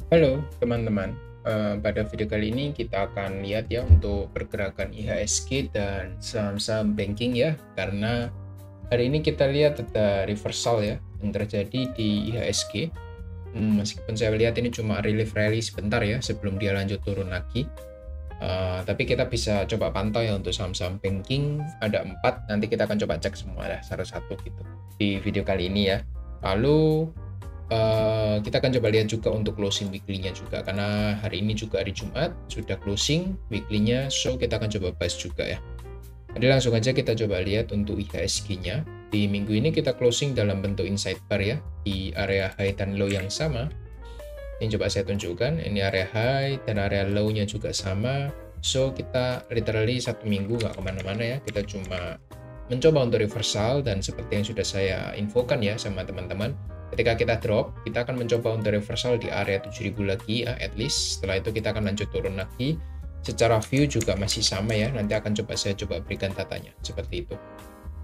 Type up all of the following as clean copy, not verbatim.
Halo teman-teman, pada video kali ini kita akan lihat ya untuk pergerakan IHSG dan saham-saham banking ya, karena hari ini kita lihat ada reversal ya yang terjadi di IHSG. Meskipun saya lihat ini cuma relief rally sebentar ya sebelum dia lanjut turun lagi. Tapi kita bisa coba pantau ya untuk saham-saham banking ada 4, nanti kita akan coba cek semua ya satu-satu gitu di video kali ini ya. Lalu kita akan coba lihat juga untuk closing weekly-nya juga, karena hari ini juga hari Jumat sudah closing weekly-nya, so kita akan coba bahas juga ya. Jadi langsung aja kita coba lihat untuk IHSG-nya. Di minggu ini kita closing dalam bentuk inside bar ya, di area high dan low yang sama. Ini coba saya tunjukkan, ini area high dan area low-nya juga sama. So kita literally satu minggu nggak kemana-mana ya, kita cuma mencoba untuk reversal, dan seperti yang sudah saya infokan ya sama teman-teman, ketika kita drop, kita akan mencoba untuk reversal di area 7000 lagi ya, at least. Setelah itu kita akan lanjut turun lagi. Secara view juga masih sama ya, nanti akan saya coba berikan datanya, seperti itu.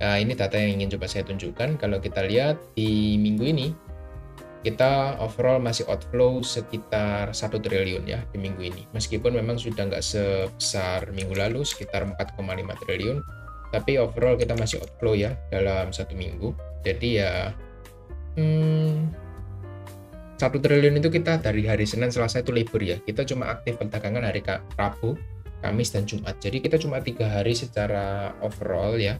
Nah, ini data yang ingin coba saya tunjukkan. Kalau kita lihat di minggu ini, kita overall masih outflow sekitar 1 triliun ya di minggu ini. Meskipun memang sudah nggak sebesar minggu lalu, sekitar 4,5 triliun. Tapi overall kita masih outflow ya dalam satu minggu. Jadi ya 1 triliun itu kita dari hari Senin, Selasa itu libur ya. Kita cuma aktif perdagangan hari Rabu, Kamis, dan Jumat. Jadi kita cuma 3 hari secara overall ya.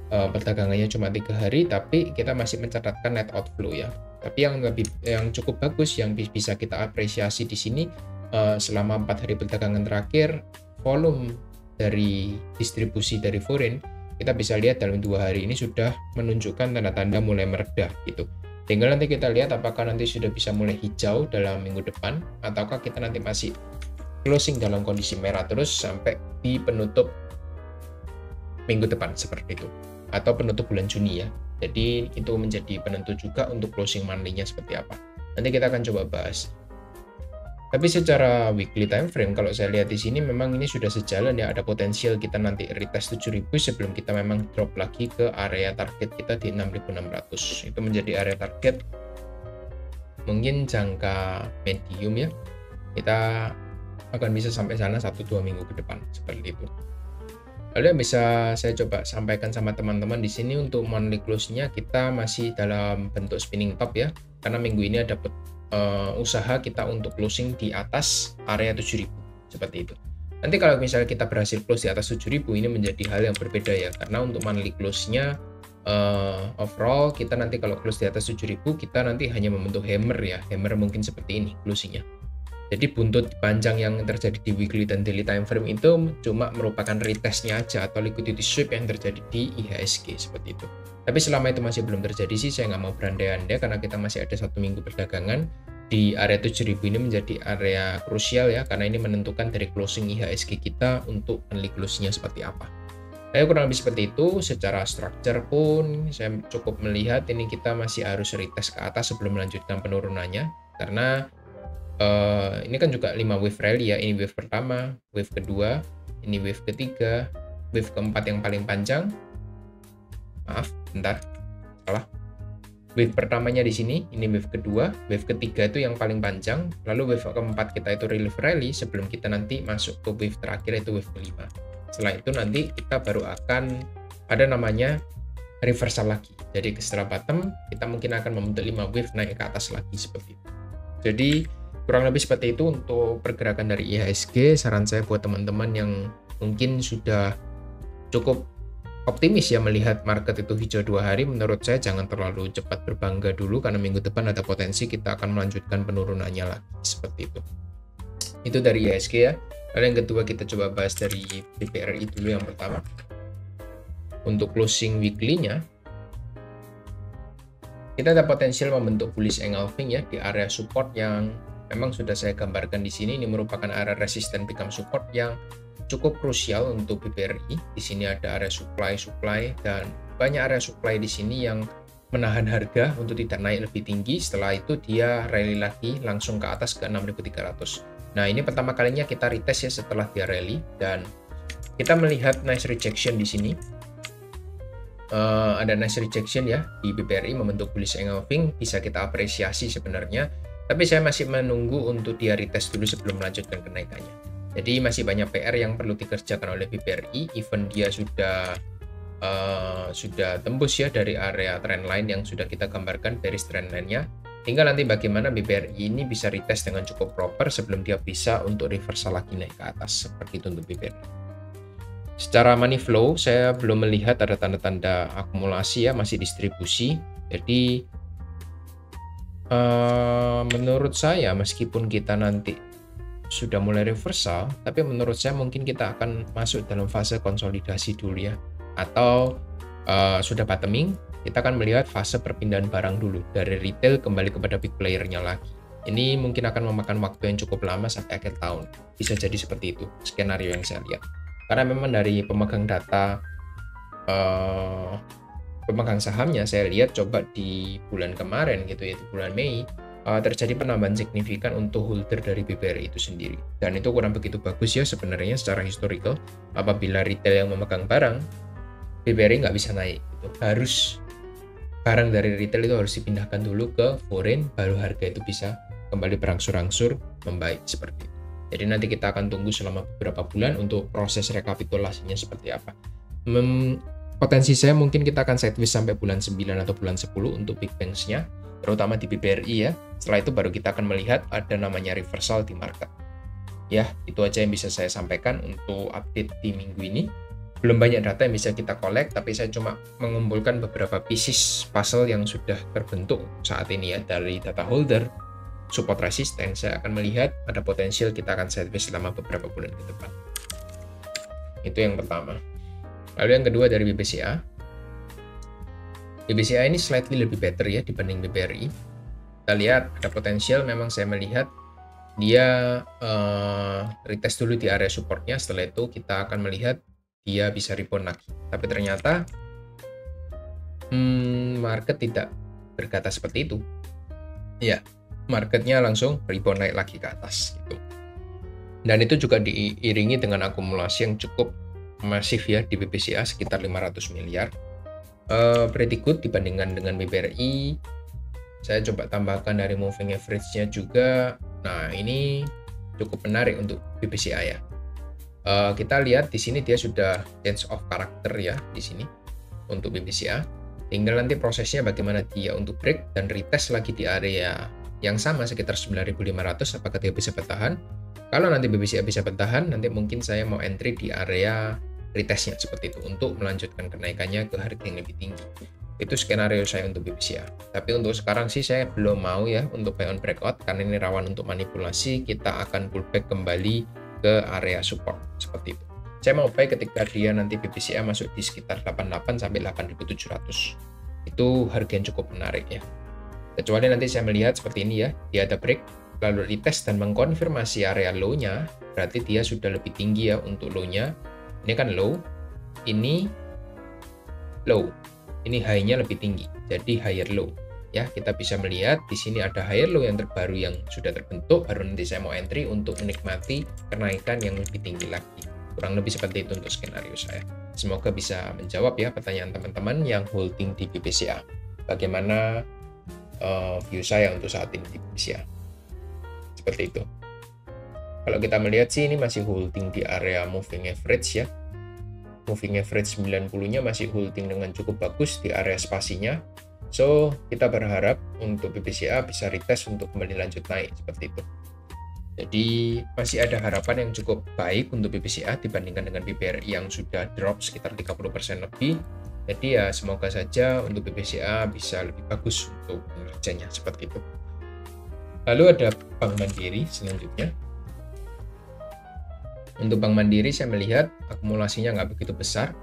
Perdagangannya cuma 3 hari, tapi kita masih mencatatkan net outflow ya. Tapi yang cukup bagus yang bisa kita apresiasi di sini, selama 4 hari perdagangan terakhir, volume dari distribusi dari foreign kita bisa lihat dalam 2 hari ini sudah menunjukkan tanda-tanda mulai meredah gitu. Tinggal nanti kita lihat apakah nanti sudah bisa mulai hijau dalam minggu depan, ataukah kita nanti masih closing dalam kondisi merah terus sampai di penutup minggu depan seperti itu, atau penutup bulan Juni ya. Jadi itu menjadi penentu juga untuk closing monthly-nya seperti apa. Nanti kita akan coba bahas. Tapi secara weekly time frame, kalau saya lihat di sini memang ini sudah sejalan ya, ada potensial kita nanti retest 7000 sebelum kita memang drop lagi ke area target kita di 6600. Itu menjadi area target mungkin jangka medium ya. Kita akan bisa sampai sana 1-2 minggu ke depan seperti itu. Lalu yang bisa saya coba sampaikan sama teman-teman di sini untuk monthly close-nya, kita masih dalam bentuk spinning top ya, karena minggu ini ada usaha kita untuk closing di atas area 7000 seperti itu. Nanti kalau misalnya kita berhasil close di atas 7000, ini menjadi hal yang berbeda ya, karena untuk monthly close-nya overall kita nanti kalau close di atas 7000, kita nanti hanya membentuk hammer ya, hammer mungkin seperti ini closing-nya. Jadi buntut panjang yang terjadi di weekly dan daily time frame itu cuma merupakan retestnya aja atau liquidity sweep yang terjadi di IHSG seperti itu. Tapi selama itu masih belum terjadi sih, saya nggak mau berandai-andai karena kita masih ada 1 minggu perdagangan. Di area 7000 ini menjadi area krusial ya, karena ini menentukan dari closing IHSG kita untuk monthly close-nya seperti apa. Saya kurang lebih seperti itu. Secara structure pun saya cukup melihat ini kita masih harus retest ke atas sebelum melanjutkan penurunannya, karena ini kan juga 5 wave rally ya. Ini wave pertama, wave kedua, ini wave ketiga, wave keempat yang paling panjang. Maaf, bentar, salah. Wave pertamanya di sini, ini wave kedua, wave ketiga itu yang paling panjang, lalu wave keempat kita itu relief rally sebelum kita nanti masuk ke wave terakhir itu wave kelima. Setelah itu nanti kita baru akan ada namanya reversal lagi. Jadi setelah bottom kita mungkin akan membentuk 5 wave naik ke atas lagi seperti itu. Jadi kurang lebih seperti itu untuk pergerakan dari IHSG. Saran saya buat teman-teman yang mungkin sudah cukup optimis ya melihat market itu hijau 2 hari, menurut saya jangan terlalu cepat berbangga dulu, karena minggu depan ada potensi kita akan melanjutkan penurunannya lagi seperti itu. Itu dari IHSG ya. Lalu yang kedua kita coba bahas dari BPRI dulu yang pertama. Untuk closing weekly-nya, kita ada potensial membentuk bullish engulfing ya di area support yang memang sudah saya gambarkan di sini. Ini merupakan area resisten become support yang cukup krusial untuk BPRI. Di sini ada area supply dan banyak area supply di sini yang menahan harga untuk tidak naik lebih tinggi. Setelah itu dia rally lagi langsung ke atas ke 6.300. Nah, ini pertama kalinya kita retest ya setelah dia rally, dan kita melihat nice rejection di sini. Ada nice rejection ya di BPRI membentuk bullish engulfing, bisa kita apresiasi sebenarnya. Tapi saya masih menunggu untuk dia retest dulu sebelum melanjutkan kenaikannya. Jadi masih banyak PR yang perlu dikerjakan oleh BBRI, even dia sudah tembus ya dari area trendline yang sudah kita gambarkan, bearish trendline-nya. Tinggal nanti bagaimana BBRI ini bisa retest dengan cukup proper sebelum dia bisa untuk reversal lagi naik ke atas. Seperti itu untuk BBRI. Secara money flow, saya belum melihat ada tanda-tanda akumulasi ya, masih distribusi. Jadi menurut saya meskipun kita nanti sudah mulai reversal, tapi menurut saya mungkin kita akan masuk dalam fase konsolidasi dulu ya. Atau sudah bottoming, kita akan melihat fase perpindahan barang dulu dari retail kembali kepada big player-nya lagi. Ini mungkin akan memakan waktu yang cukup lama sampai akhir tahun. Bisa jadi seperti itu skenario yang saya lihat. Karena memang dari pemegang data pemegang sahamnya saya lihat coba di bulan kemarin gitu ya, di bulan Mei terjadi penambahan signifikan untuk holder dari BBRI itu sendiri. Dan itu kurang begitu bagus ya sebenarnya secara historical. Apabila retail yang memegang barang, BBRI nggak bisa naik. Gitu. Harus barang dari retail itu harus dipindahkan dulu ke foreign, baru harga itu bisa kembali berangsur-angsur membaik seperti itu. Jadi nanti kita akan tunggu selama beberapa bulan untuk proses rekapitulasinya seperti apa. Potensi saya mungkin kita akan sideways sampai bulan 9 atau bulan 10 untuk big banks-nya, terutama di BBRI ya. Setelah itu baru kita akan melihat ada namanya reversal di market. Ya, itu aja yang bisa saya sampaikan untuk update di minggu ini. Belum banyak data yang bisa kita collect, tapi saya cuma mengumpulkan beberapa pieces puzzle yang sudah terbentuk saat ini ya, dari data holder, support resistance. Saya akan melihat ada potensial kita akan sideways selama beberapa bulan ke depan. Itu yang pertama. Lalu yang kedua dari BBCA. BBCA ini slightly lebih better ya dibanding BBRI. Kita lihat ada potensial, memang saya melihat dia retest dulu di area supportnya. Setelah itu kita akan melihat dia bisa rebound lagi. Tapi ternyata market tidak berkata seperti itu. Ya, marketnya langsung rebound naik lagi ke atas gitu. Dan itu juga diiringi dengan akumulasi yang cukup masif ya di BBCA sekitar 500 miliar. Pretty good dibandingkan dengan BBRI. Saya coba tambahkan dari moving average-nya juga. Nah, ini cukup menarik untuk BBCA ya. Kita lihat di sini dia sudah change of character ya di sini untuk BBCA. Tinggal nanti prosesnya bagaimana dia untuk break dan retest lagi di area yang sama sekitar 9.500, apakah dia bisa bertahan. Kalau nanti BBCA bisa bertahan, nanti mungkin saya mau entry di area retestnya seperti itu untuk melanjutkan kenaikannya ke harga yang lebih tinggi. Itu skenario saya untuk BBCA. Tapi untuk sekarang sih saya belum mau ya untuk buy on breakout karena ini rawan untuk manipulasi. Kita akan pullback kembali ke area support seperti itu. Saya mau buy ketika dia nanti BBCA masuk di sekitar 88 sampai 8.700. Itu harga yang cukup menarik ya. Kecuali nanti saya melihat seperti ini ya, dia ada break lalu retest dan mengkonfirmasi area low-nya, berarti dia sudah lebih tinggi ya untuk low-nya. Ini kan low, ini low, ini high-nya lebih tinggi, jadi higher low. Ya, kita bisa melihat di sini ada higher low yang terbaru yang sudah terbentuk, baru nanti saya mau entry untuk menikmati kenaikan yang lebih tinggi lagi. Kurang lebih seperti itu untuk skenario saya. Semoga bisa menjawab ya pertanyaan teman-teman yang holding di BBCA. Bagaimana view saya untuk saat ini di BBCA? Seperti itu. Kalau kita melihat sih ini masih holding di area moving average ya. Moving average 90-nya masih holding dengan cukup bagus di area spasinya. So, kita berharap untuk BBCA bisa retest untuk kembali lanjut naik seperti itu. Jadi, masih ada harapan yang cukup baik untuk BBCA dibandingkan dengan BBRI yang sudah drop sekitar 30% lebih. Jadi ya semoga saja untuk BBCA bisa lebih bagus untuk kinerjanya seperti itu. Lalu ada Bank Mandiri selanjutnya. Untuk Bank Mandiri saya melihat akumulasinya nggak begitu besar,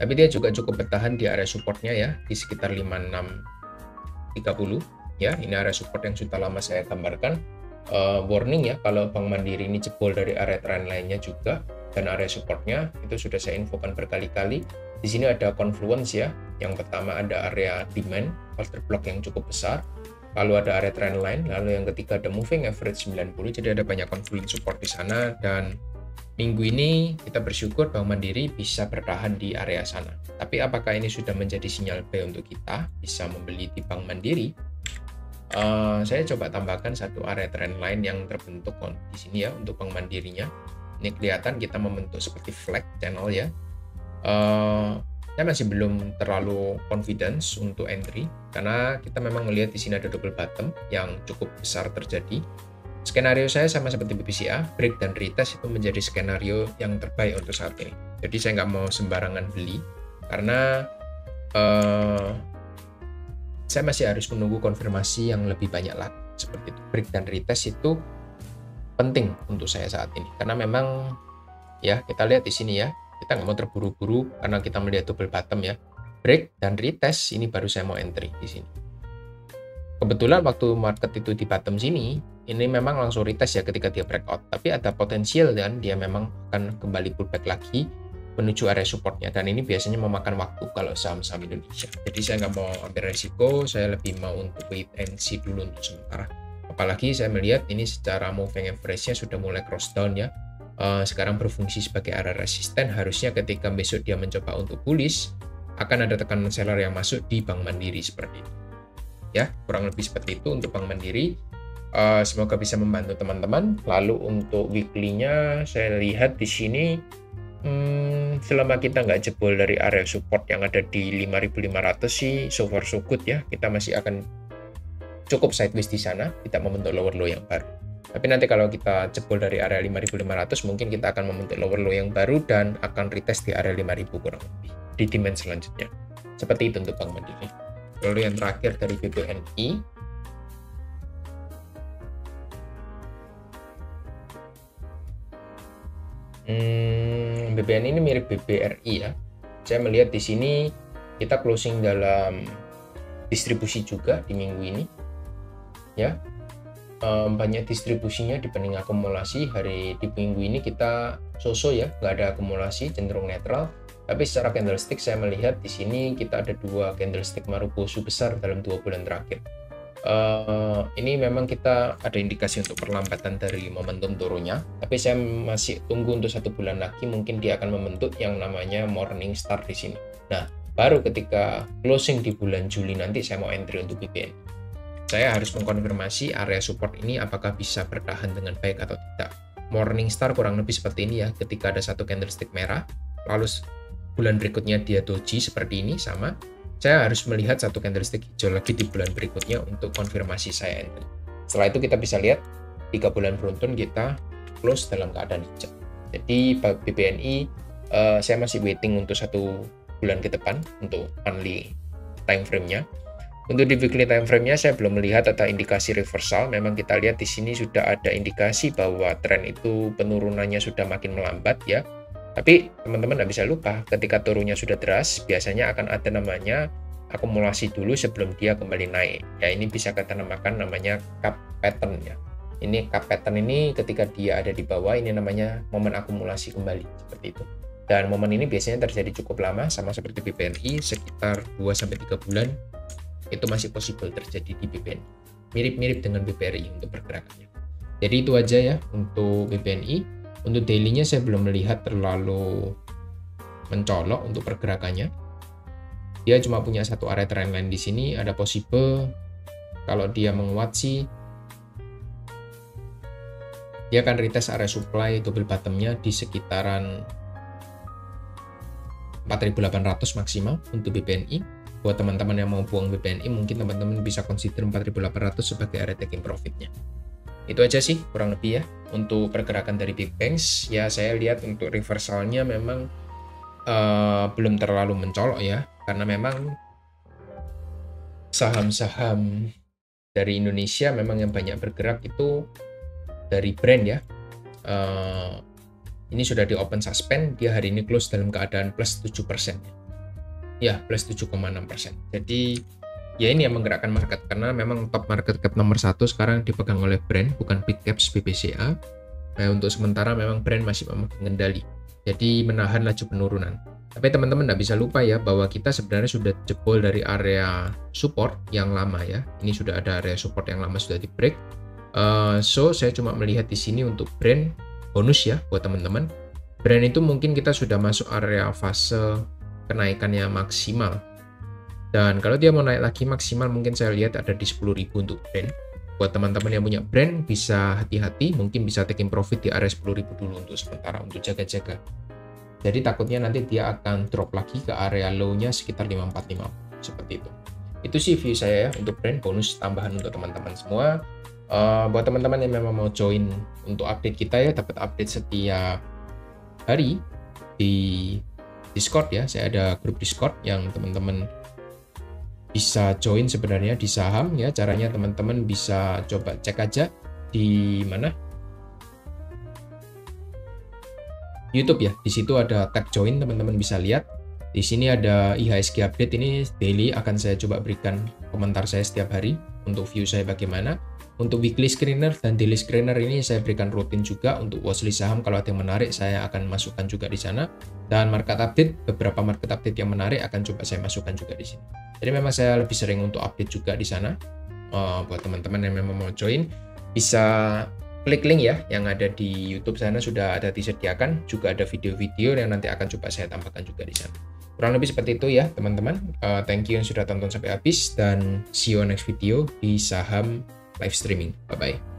tapi dia juga cukup bertahan di area supportnya ya, di sekitar 5630 ya. Ini area support yang sudah lama saya gambarkan. Warning ya, kalau Bank Mandiri ini jebol dari area trend lainnya juga, dan area supportnya itu sudah saya infokan berkali-kali. Di sini ada confluence ya. Yang pertama ada area demand, order block yang cukup besar. Lalu ada area trend line, lalu yang ketiga ada moving average 90. Jadi ada banyak confluence support di sana, dan minggu ini kita bersyukur Bank Mandiri bisa bertahan di area sana. Tapi apakah ini sudah menjadi sinyal buy untuk kita bisa membeli di Bank Mandiri? Saya coba tambahkan satu area trend line yang terbentuk di sini ya untuk Bank Mandirinya. Ini kelihatan kita membentuk seperti flag channel ya. Saya masih belum terlalu confidence untuk entry karena kita memang melihat di sini ada double bottom yang cukup besar terjadi. Skenario saya sama seperti BPCA, break dan retest itu menjadi skenario yang terbaik untuk saat ini. Jadi saya nggak mau sembarangan beli karena saya masih harus menunggu konfirmasi yang lebih banyak lagi. Seperti itu, break dan retest itu penting untuk saya saat ini karena memang ya kita lihat di sini ya, kita nggak mau terburu-buru karena kita melihat double bottom ya, break dan retest ini baru saya mau entry di sini. Kebetulan waktu market itu di bottom sini, ini memang langsung retest ya ketika dia breakout, tapi ada potensial dan dia memang akan kembali pullback lagi menuju area supportnya, dan ini biasanya memakan waktu kalau saham-saham Indonesia. Jadi saya nggak mau ambil resiko, saya lebih mau untuk wait and see dulu untuk sementara. Apalagi saya melihat ini secara moving average-nya sudah mulai cross down ya. Sekarang berfungsi sebagai area resisten, harusnya ketika besok dia mencoba untuk bullish akan ada tekanan seller yang masuk di Bank Mandiri seperti itu ya, kurang lebih seperti itu untuk Bank Mandiri. Semoga bisa membantu teman-teman. Lalu untuk weekly-nya saya lihat di sini selama kita nggak jebol dari area support yang ada di 5.500 sih so far so good ya, kita masih akan cukup sideways di sana, tidak membentuk lower low yang baru. Tapi nanti kalau kita jebol dari area 5.500 mungkin kita akan membentuk lower low yang baru dan akan retest di area 5.000 kurang lebih di demand selanjutnya. Seperti itu untuk Bank Mandiri. Lalu yang terakhir dari BBNI. BBNI ini mirip BBRI ya. Saya melihat di sini kita closing dalam distribusi juga di minggu ini. Ya. Banyak distribusinya dibanding akumulasi. Hari di minggu ini kita so-so ya, nggak ada akumulasi, cenderung netral. Tapi secara candlestick saya melihat di sini kita ada dua candlestick Marubozu besar dalam 2 bulan terakhir. Ini memang kita ada indikasi untuk perlambatan dari momentum turunnya, tapi saya masih tunggu untuk 1 bulan lagi, mungkin dia akan membentuk yang namanya morning star di sini. Nah, baru ketika closing di bulan Juli nanti saya mau entry untuk BBNI. Saya harus mengkonfirmasi area support ini apakah bisa bertahan dengan baik atau tidak. Morning star kurang lebih seperti ini ya, ketika ada satu candlestick merah, lalu bulan berikutnya dia doji seperti ini sama. Saya harus melihat satu candlestick hijau lagi di bulan berikutnya untuk konfirmasi saya entry. Setelah itu kita bisa lihat 3 bulan beruntun kita close dalam keadaan hijau. Jadi BBNI saya masih waiting untuk 1 bulan ke depan untuk monthly time frame-nya. Untuk di weekly time frame-nya saya belum melihat ada indikasi reversal. Memang kita lihat di sini sudah ada indikasi bahwa tren itu penurunannya sudah makin melambat ya. Tapi teman-teman nggak bisa lupa, ketika turunnya sudah deras, biasanya akan ada namanya akumulasi dulu sebelum dia kembali naik. Ya, ini bisa kita namakan namanya cup pattern ya. Ini cup pattern ini ketika dia ada di bawah, ini namanya momen akumulasi kembali, seperti itu. Dan momen ini biasanya terjadi cukup lama, sama seperti BBNI, sekitar 2-3 bulan, itu masih possible terjadi di BBNI. Mirip-mirip dengan BBRI untuk pergerakannya. Jadi itu aja ya untuk BBNI. Untuk daily-nya saya belum melihat terlalu mencolok untuk pergerakannya. Dia cuma punya satu area trendline di sini, ada possible kalau dia menguat sih dia akan retest area supply double bottom-nya di sekitaran 4.800 maksimal untuk BBNI. Buat teman-teman yang mau buang BBNI, mungkin teman-teman bisa consider 4.800 sebagai area taking profit-nya. Itu aja sih kurang lebih ya untuk pergerakan dari big banks. Ya saya lihat untuk reversalnya memang belum terlalu mencolok ya, karena memang saham-saham dari Indonesia memang yang banyak bergerak itu dari brand ya. Ini sudah di open suspend, dia hari ini close dalam keadaan plus 7% ya, plus 7,6%. Jadi ya ini yang menggerakkan market, karena memang top market cap nomor 1 sekarang dipegang oleh brand, bukan big caps BPCA. Nah, untuk sementara memang brand masih memegang kendali, jadi menahan laju penurunan. Tapi teman-teman tidak bisa lupa ya bahwa kita sebenarnya sudah jebol dari area support yang lama ya. Ini sudah ada area support yang lama sudah di break. So saya cuma melihat di sini untuk brand bonus ya buat teman-teman. Brand itu mungkin kita sudah masuk area fase kenaikannya maksimal. Dan kalau dia mau naik lagi maksimal mungkin saya lihat ada di 10.000 untuk brand. Buat teman-teman yang punya brand bisa hati-hati, mungkin bisa taking profit di area 10.000 dulu untuk sementara, untuk jaga-jaga. Jadi takutnya nanti dia akan drop lagi ke area low-nya sekitar 5450 seperti itu. Itu sih view saya ya untuk brand, bonus tambahan untuk teman-teman semua. Buat teman-teman yang memang mau join untuk update kita ya, dapat update setiap hari di Discord ya. Saya ada grup Discord yang teman-teman bisa join sebenarnya di saham ya. Caranya teman-teman bisa coba cek aja di mana, YouTube ya. Di situ ada tab join, teman-teman bisa lihat. Di sini ada IHSG update, ini daily akan saya coba berikan komentar saya setiap hari untuk view saya bagaimana. Untuk weekly screener dan daily screener ini saya berikan rutin juga. Untuk watchlist saham kalau ada yang menarik saya akan masukkan juga di sana. Dan market update, beberapa market update yang menarik akan coba saya masukkan juga di sini. Jadi memang saya lebih sering untuk update juga di sana. Buat teman-teman yang memang mau join bisa klik link ya yang ada di YouTube sana, sudah ada disediakan, juga ada video-video yang nanti akan coba saya tambahkan juga di sana. Kurang lebih seperti itu ya teman-teman. Thank you yang sudah tonton sampai habis dan see you on next video di saham live streaming. Bye bye.